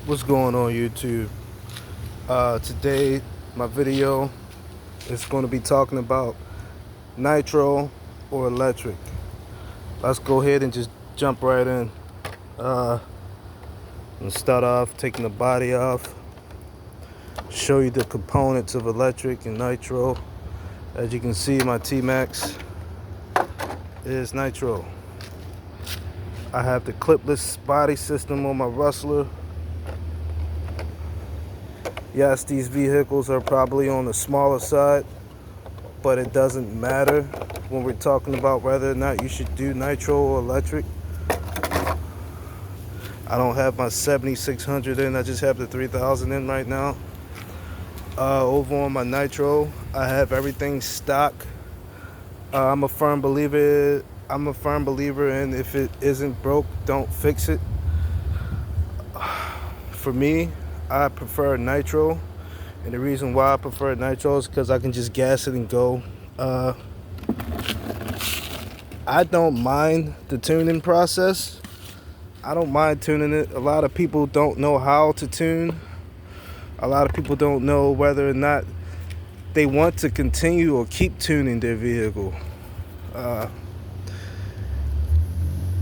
What's going on YouTube? Today my video is going to be talking about nitro or electric. Let's go ahead and just jump right in and start off taking the body off, show you the components of electric and nitro. As you can see, my Tmaxx is nitro. I have the clipless body system on my Rustler. Yes, these vehicles are probably on the smaller side, but it doesn't matter when we're talking about whether or not you should do nitro or electric. I don't have my 7600 in, I just have the 3000 in right now. Over on my nitro, I have everything stock. I'm a firm believer in if it isn't broke, don't fix it. For me, I prefer nitro, and the reason why I prefer nitro is because I can just gas it and go. I don't mind the tuning process. I don't mind tuning it. A lot of people don't know how to tune. A lot of people don't know whether or not they want to continue or keep tuning their vehicle.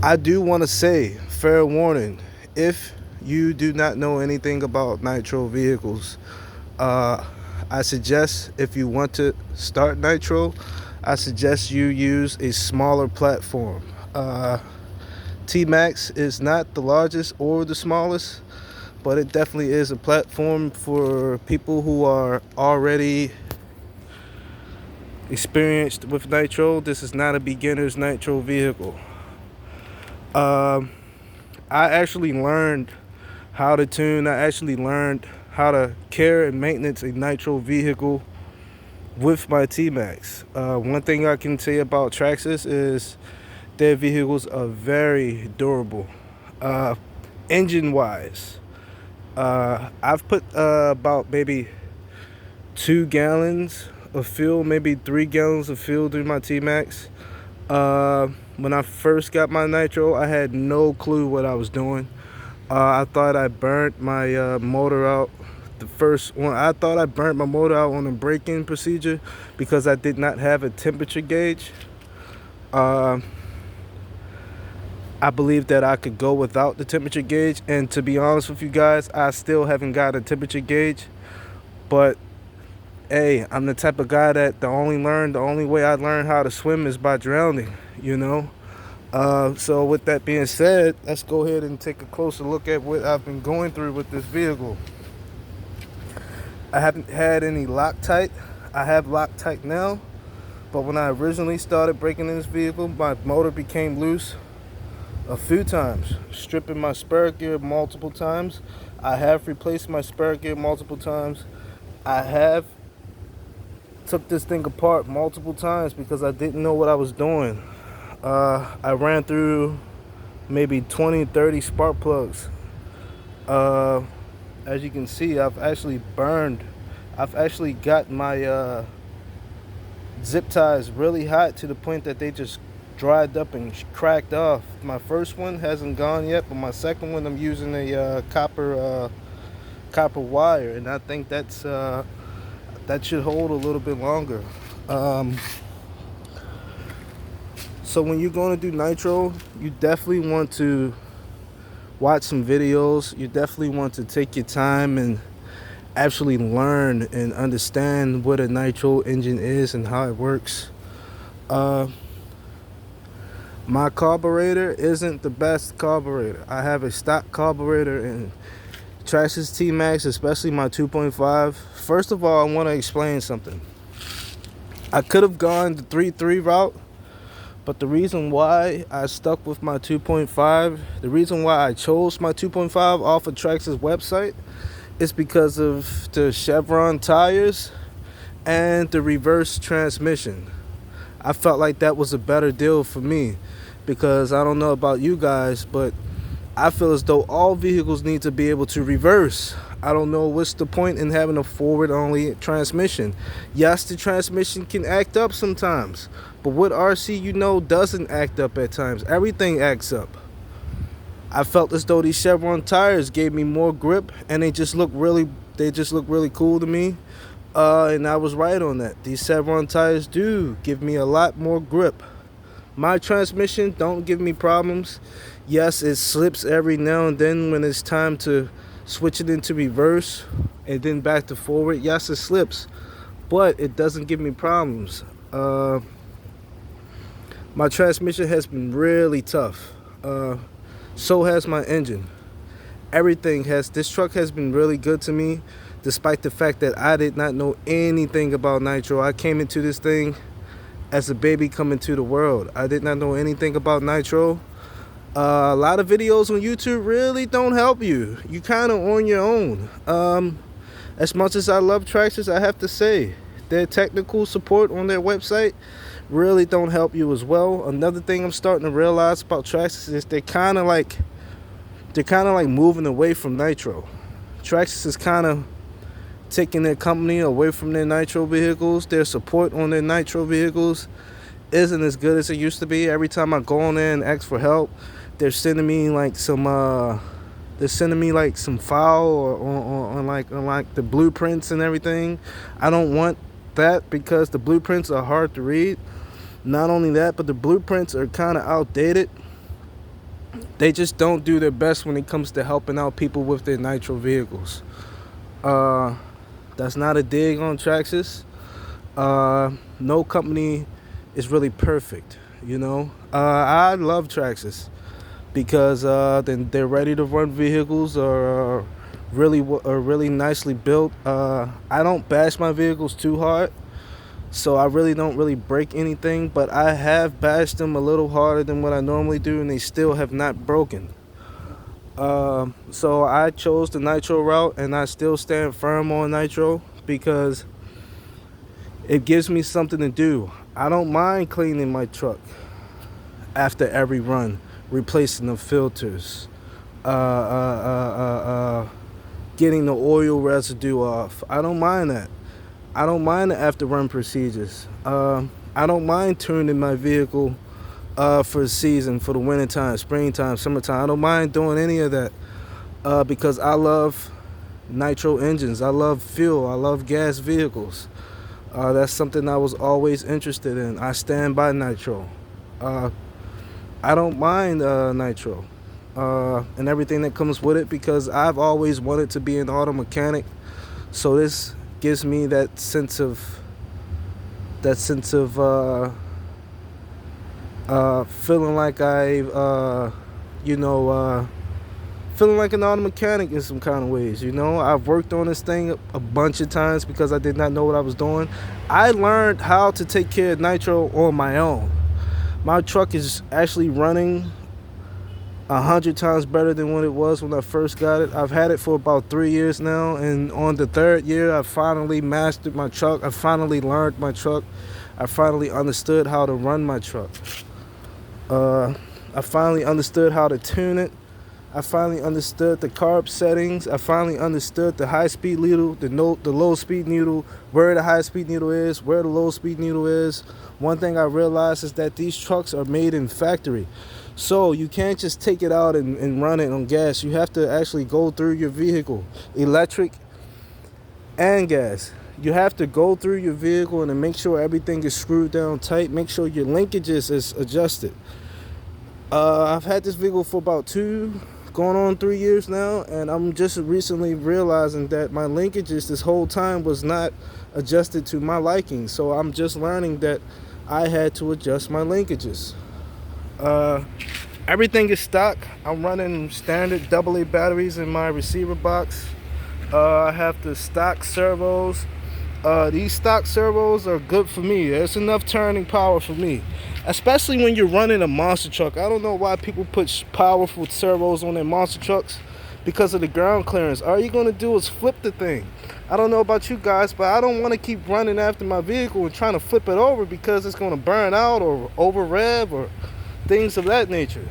I do want to say, fair warning, if you do not know anything about nitro vehicles, I suggest if you want to start nitro, I suggest you use a smaller platform. Tmaxx is not the largest or the smallest, but it definitely is a platform for people who are already experienced with nitro. This is not a beginner's nitro vehicle. I actually learned how to tune. I actually learned how to care and maintenance a nitro vehicle with my Tmaxx. One thing I can say about Traxxas is their vehicles are very durable. Engine wise, I've put about maybe 2 gallons of fuel, maybe 3 gallons of fuel through my Tmaxx. When I first got my nitro, I had no clue what I was doing. I thought I burnt my motor out. The first one, I thought I burnt my motor out on the braking procedure because I did not have a temperature gauge. I believe that I could go without the temperature gauge, and to be honest with you guys, I still haven't got a temperature gauge. But hey, I'm the type of guy that the only way I learned how to swim is by drowning, you know. So with that being said, let's go ahead and take a closer look at what I've been going through with this vehicle. I haven't had any Loctite. I have Loctite now, but when I originally started breaking in this vehicle, my motor became loose a few times, stripping my spare gear multiple times. I have replaced my spare gear multiple times. I have took this thing apart multiple times because I didn't know what I was doing. I ran through maybe 20-30 spark plugs. As you can see, I've actually got my zip ties really hot to the point that they just dried up and cracked off. My first one hasn't gone yet, but my second one I'm using a copper wire, and I think that's that should hold a little bit longer. So when you're going to do nitro, you definitely want to watch some videos. You definitely want to take your time and actually learn and understand what a nitro engine is and how it works. My carburetor isn't the best carburetor. I have a stock carburetor in Traxxas Tmaxx, especially my 2.5. First of all, I want to explain something. I could have gone the 3.3 route, but the reason why I stuck with my 2.5, the reason why I chose my 2.5 off of Traxxas website is because of the Chevron tires and the reverse transmission. I felt like that was a better deal for me because I don't know about you guys, but I feel as though all vehicles need to be able to reverse. I don't know what's the point in having a forward-only transmission. Yes, the transmission can act up sometimes, but what RC doesn't act up at times? Everything acts up. I felt as though these Chevron tires gave me more grip, and they just look really cool to me. And I was right on that. These Chevron tires do give me a lot more grip. My transmission don't give me problems. Yes, it slips every now and then when it's time to switch it into reverse and then back to forward. Yes, it slips, but it doesn't give me problems. My transmission has been really tough. So has my engine. This truck has been really good to me, despite the fact that I did not know anything about Nitro. I came into this thing as a baby coming to the world. I did not know anything about Nitro. A lot of videos on YouTube really don't help you. You kind of on your own. As much as I love Traxxas, I have to say their technical support on their website really don't help you as well. Another thing I'm starting to realize about Traxxas is they're kind of like moving away from Nitro. Traxxas is kind of taking their company away from their Nitro vehicles. Their support on their Nitro vehicles isn't as good as it used to be. Every time I go on there and ask for help, they're sending me like some file or on like the blueprints and everything. I don't want that because the blueprints are hard to read. Not only that, but the blueprints are kind of outdated. They just don't do their best when it comes to helping out people with their Nitro vehicles. That's not a dig on Traxxas. No company is really perfect, you know. I love Traxxas because they're ready to run vehicles, are really nicely built. I don't bash my vehicles too hard, so I really don't break anything, but I have bashed them a little harder than what I normally do, and they still have not broken. So I chose the Nitro route, and I still stand firm on Nitro because it gives me something to do. I don't mind cleaning my truck after every run, replacing the filters, getting the oil residue off. I don't mind that. I don't mind the after run procedures. I don't mind tuning my vehicle for the season, for the wintertime, springtime, summertime. I don't mind doing any of that because I love Nitro engines. I love fuel. I love gas vehicles. That's something I was always interested in. I stand by Nitro. I don't mind Nitro and everything that comes with it because I've always wanted to be an auto mechanic. So this gives me that sense of feeling like feeling like an auto mechanic in some kind of ways. You know, I've worked on this thing a bunch of times because I did not know what I was doing. I learned how to take care of Nitro on my own. My truck is actually running 100 times better than what it was when I first got it. I've had it for about 3 years now, and on the third year, I finally mastered my truck. I finally learned my truck. I finally understood how to run my truck. I finally understood how to tune it. I finally understood the carb settings. I finally understood the high-speed needle, the low-speed needle, where the high-speed needle is, where the low-speed needle is. One thing I realized is that these trucks are made in factory. So you can't just take it out and run it on gas. You have to actually go through your vehicle, electric and gas. You have to go through your vehicle and make sure everything is screwed down tight. Make sure your linkages is adjusted. I've had this vehicle for about going on 3 years now, and I'm just recently realizing that my linkages this whole time was not adjusted to my liking. So I'm just learning that I had to adjust my linkages. Everything is stock. I'm running standard AA batteries in my receiver box. I have the stock servos. These stock servos are good for me. There's enough turning power for me, especially when you're running a monster truck. I don't know why people put powerful servos on their monster trucks because of the ground clearance. All you're going to do is flip the thing. I don't know about you guys, but I don't want to keep running after my vehicle and trying to flip it over because it's going to burn out or over rev or things of that nature.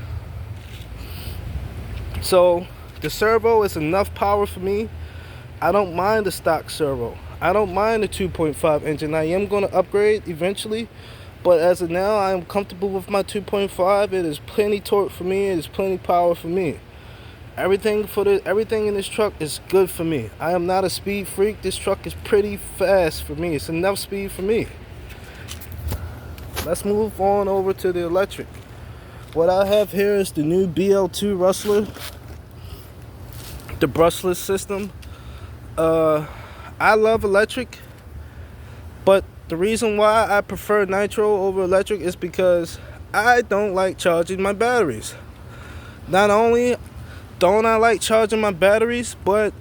So the servo is enough power for me. I don't mind the stock servo. I don't mind the 2.5 engine. I am going to upgrade eventually, but as of now, I am comfortable with my 2.5. It is plenty torque for me. It is plenty power for me. Everything in this truck is good for me. I am not a speed freak. This truck is pretty fast for me. It's enough speed for me. Let's move on over to the electric. What I have here is the new BL2 Rustler, the brushless system. I love electric, but the reason why I prefer Nitro over electric is because I don't like charging my batteries. Not only don't I like charging my batteries, but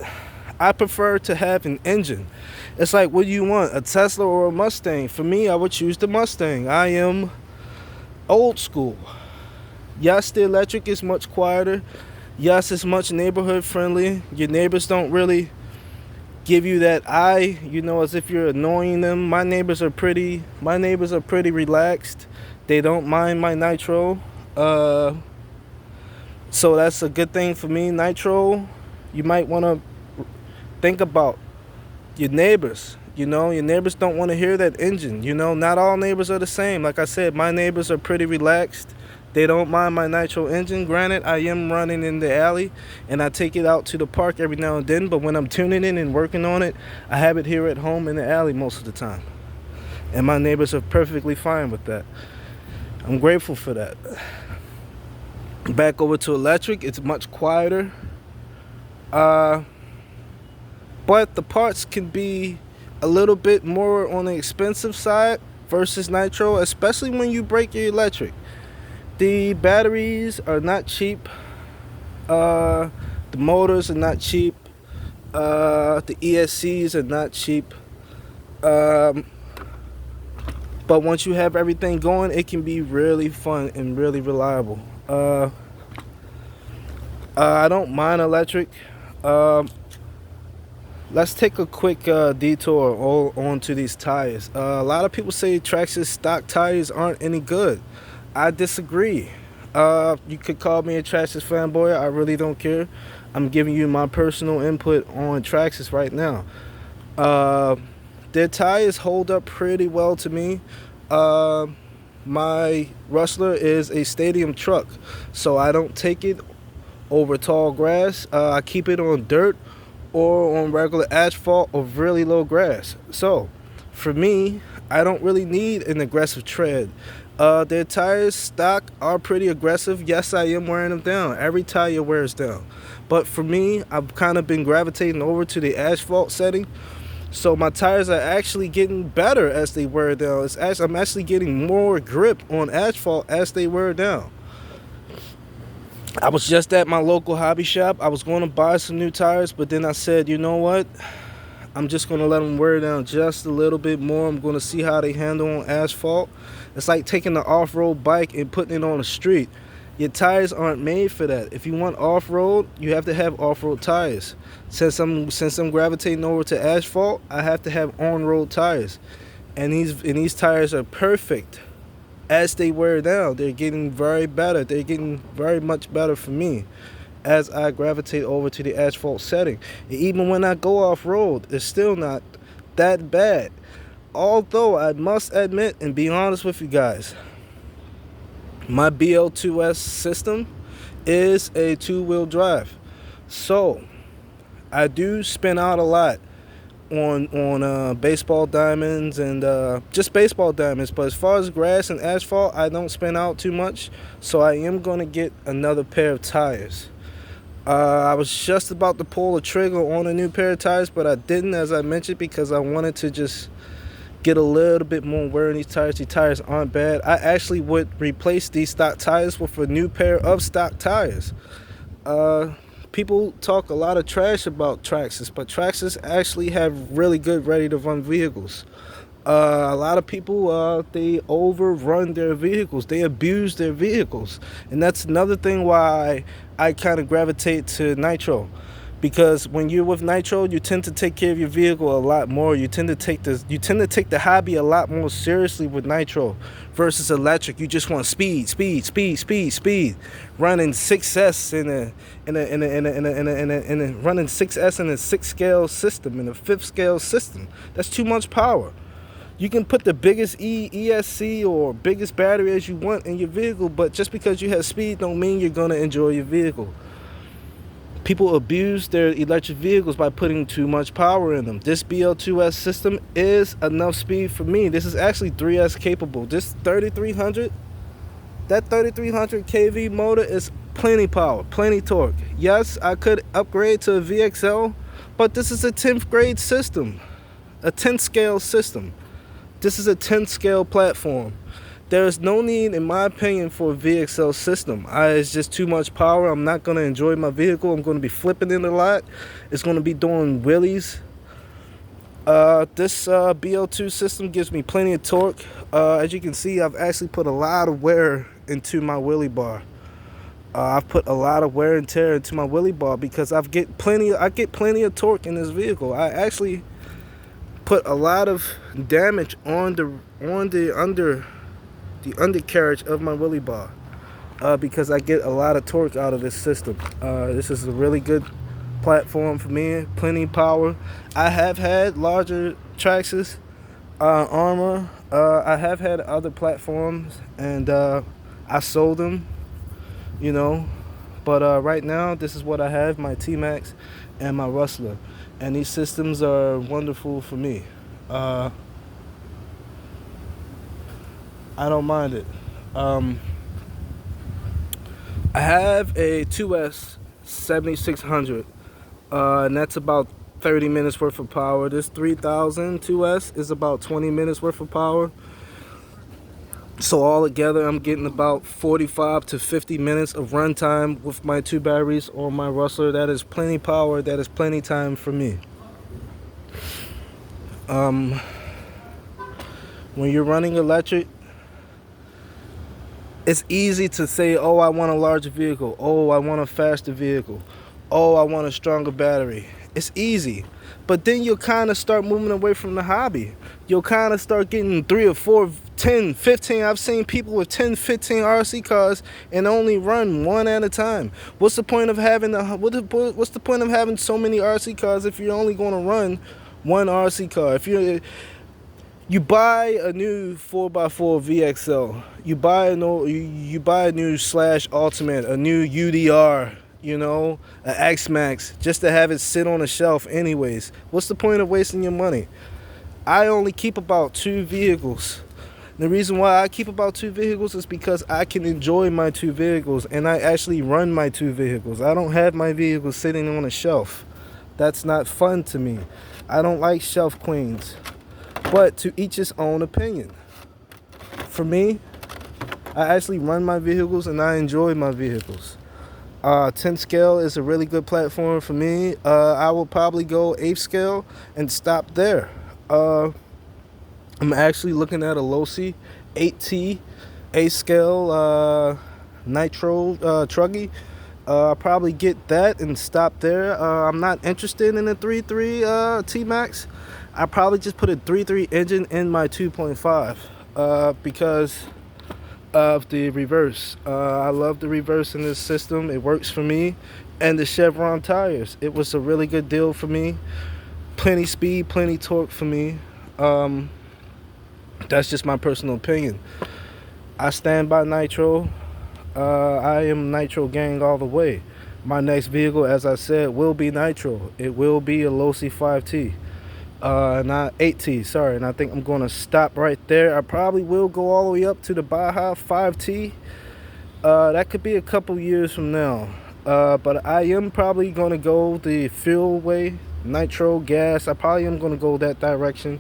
I prefer to have an engine. It's like, what do you want, a Tesla or a Mustang? For me, I would choose the Mustang. I am old school. Yes, the electric is much quieter. Yes, it's much neighborhood friendly. Your neighbors don't really give you that eye, as if you're annoying them. My neighbors are pretty relaxed. They don't mind my Nitro. So that's a good thing for me. Nitro, you might want to think about your neighbors. Your neighbors don't want to hear that engine. Not all neighbors are the same. Like I said, my neighbors are pretty relaxed. They don't mind my Nitro engine. Granted, I am running in the alley, and I take it out to the park every now and then. But when I'm tuning in and working on it, I have it here at home in the alley most of the time. And my neighbors are perfectly fine with that. I'm grateful for that. Back over to electric, it's much quieter. But the parts can be a little bit more on the expensive side versus Nitro, especially when you break your electric. The batteries are not cheap. The motors are not cheap. The ESCs are not cheap. But once you have everything going, it can be really fun and really reliable. I don't mind electric. Let's take a quick detour onto these tires. A lot of people say Tmaxx's stock tires aren't any good. I disagree. You could call me a Tmaxx's fanboy. I really don't care. I'm giving you my personal input on Tmaxx's right now. Their tires hold up pretty well to me. My Rustler is a stadium truck, so I don't take it over tall grass. I keep it on dirt or on regular asphalt or really low grass. So for me, I don't really need an aggressive tread. Their tires stock are pretty aggressive. Yes, I am wearing them down. Every tire wears down. But for me, I've kind of been gravitating over to the asphalt setting. So my tires are actually getting better as they wear down. I'm actually getting more grip on asphalt as they wear down. I was just at my local hobby shop. I was going to buy some new tires, but then I said, you know what? I'm just going to let them wear down just a little bit more. I'm going to see how they handle on asphalt. It's like taking an off-road bike and putting it on the street. Your tires aren't made for that. If you want off-road, you have to have off-road tires. Since I'm gravitating over to asphalt, I have to have on-road tires. And these tires are perfect. As they wear down, they're getting very better. They're getting very much better for me as I gravitate over to the asphalt setting. And even when I go off-road, it's still not that bad. Although I must admit and be honest with you guys, my BL2S system is a two-wheel drive. So I do spin out a lot on baseball diamonds and just baseball diamonds. But as far as grass and asphalt, I don't spin out too much. So I am going to get another pair of tires. I was just about to pull the trigger on a new pair of tires, but I didn't, as I mentioned, because I wanted to just get a little bit more wear in these tires. These tires aren't bad. I actually would replace these stock tires with a new pair of stock tires. People talk a lot of trash about Tmaxx, but Tmaxx actually have really good ready-to-run vehicles. A lot of people, they overrun their vehicles. They abuse their vehicles. And that's another thing why I kind of gravitate to Nitro. Because when you're with Nitro, you tend to take care of your vehicle a lot more. You tend to take the hobby a lot more seriously with Nitro versus electric. You just want speed. Running 6S running 6S in a 6-scale system, in a 5th-scale system. That's too much power. You can put the biggest ESC or biggest battery as you want in your vehicle, but just because you have speed don't mean you're gonna enjoy your vehicle. People abuse their electric vehicles by putting too much power in them. This BL2S system is enough speed for me. This is actually 3S capable. This 3300, that 3300 kV motor is plenty power, plenty torque. Yes, I could upgrade to a VXL, but this is a 10th grade system, a 10th scale system. This is a 10th scale platform. There is no need, in my opinion, for a VXL system. It's just too much power. I'm not going to enjoy my vehicle. I'm going to be flipping it a lot. It's going to be doing wheelies. This BL2 system gives me plenty of torque. As you can see, I've actually put a lot of wear into my wheelie bar. I've put a lot of wear and tear into my wheelie bar because I get plenty of torque in this vehicle. I actually put a lot of damage on the undercarriage of my wheelie bar because I get a lot of torque out of this system. This is a really good platform for me, plenty of power. I have had larger Traxxas, Armor. I have had other platforms, and I sold them, you know. But right now, this is what I have, my Tmaxx and my Rustler. And these systems are wonderful for me. I don't mind it. I have a 2S 7600, and that's about 30 minutes worth of power. This 3000 2S is about 20 minutes worth of power. So all together, I'm getting about 45 to 50 minutes of runtime with my 2 batteries on my Rustler. That is plenty power. That is plenty time for me. When you're running electric, it's easy to say, oh, I want a larger vehicle. Oh, I want a faster vehicle. Oh, I want a stronger battery. It's easy. But then you'll kind of start moving away from the hobby. You'll kind of start getting 3 or 4, 10, 15. I've seen people with 10, 15 RC cars and only run one at a time. What's the point of having what's the point of having so many RC cars if you're only going to run one RC car? If you buy a new 4x4 VXL, you buy a new Slash Ultimate, a new UDR, you know, an X-Max, just to have it sit on a shelf anyways. What's the point of wasting your money? I only keep about 2 vehicles. The reason why I keep about 2 vehicles is because I can enjoy my 2 vehicles, and I actually run my 2 vehicles. I don't have my vehicles sitting on a shelf. That's not fun to me. I don't like shelf queens. But to each his own opinion. For me, I actually run my vehicles and I enjoy my vehicles. 10th scale is a really good platform for me. I will probably go 8th scale and stop there. I'm actually looking at a Losi 8T 8th scale Nitro truggy. I'll probably get that and stop there. I'm not interested in a 3.3 Tmaxx. I probably just put a 3.3 engine in my 2.5 because of the reverse. I love the reverse in this system. It works for me. And the Chevron tires. It was a really good deal for me. Plenty speed, plenty torque for me. That's just my personal opinion. I stand by Nitro. I am Nitro gang all the way. My next vehicle, as I said, will be Nitro. It will be a Losi 5T. Not 8T, sorry. And I think I'm going to stop right there. I probably will go all the way up to the Baja 5T. That could be a couple years from now. But I am probably going to go the fuel way, Nitro, gas. I probably am going to go that direction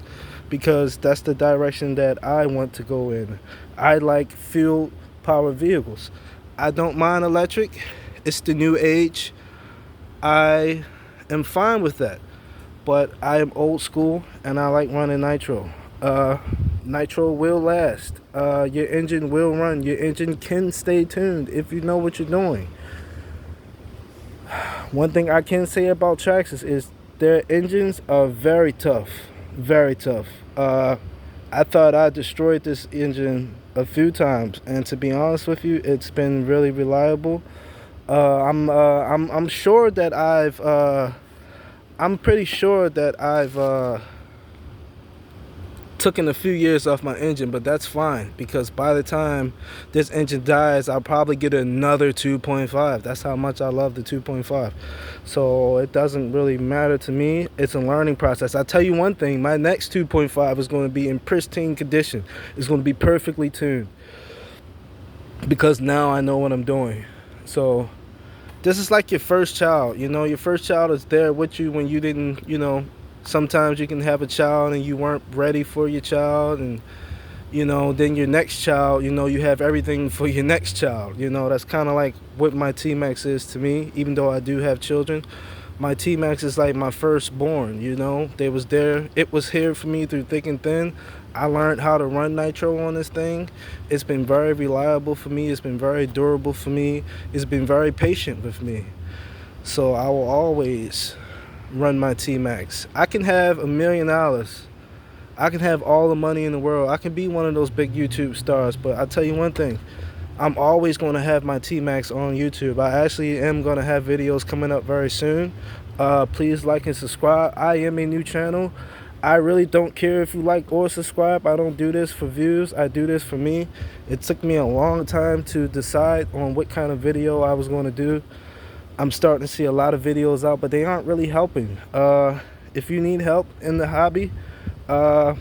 because that's the direction that I want to go in. I like fuel power vehicles. I don't mind electric. It's the new age. I am fine with that. But I am old school and I like running Nitro. Nitro will last. Your engine will run. Your engine can stay tuned if you know what you're doing. One thing I can say about Traxxas is their engines are very tough. Very tough. I thought I destroyed this engine a few times, and to be honest with you, it's been really reliable. I'm sure that I'm pretty sure that I've taken a few years off my engine, but that's fine because by the time this engine dies, I'll probably get another 2.5. That's how much I love the 2.5. So it doesn't really matter to me. It's a learning process. I'll tell you one thing, my next 2.5 is going to be in pristine condition. It's going to be perfectly tuned because now I know what I'm doing. So this is like your first child. You know, your first child is there with you when you didn't, you know, sometimes you can have a child and you weren't ready for your child, and you know, then your next child, you know, you have everything for your next child. You know, that's kind of like what my Tmaxx is to me. Even though I do have children, my Tmaxx is like my firstborn. You know, they was there, it was here for me through thick and thin. I learned how to run Nitro on this thing. It's been very reliable for me. It's been very durable for me. It's been very patient with me. So I will always run my Tmaxx. I can have $1 million. I can have all the money in the world. I can be one of those big YouTube stars, but I'll tell you one thing. I'm always going to have my Tmaxx on YouTube. I actually am going to have videos coming up very soon. Please like and subscribe. I am a new channel. I really don't care if you like or subscribe. I don't do this for views. I do this for me. It took me a long time to decide on what kind of video I was going to do. I'm starting to see a lot of videos out, but they aren't really helping. If you need help in the hobby, I'll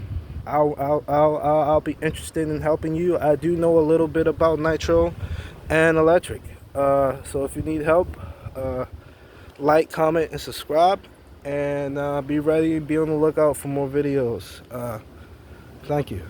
be interested in helping you. I do know a little bit about Nitro and electric. So if you need help, like, comment, and subscribe, and be ready, be on the lookout for more videos. Thank you.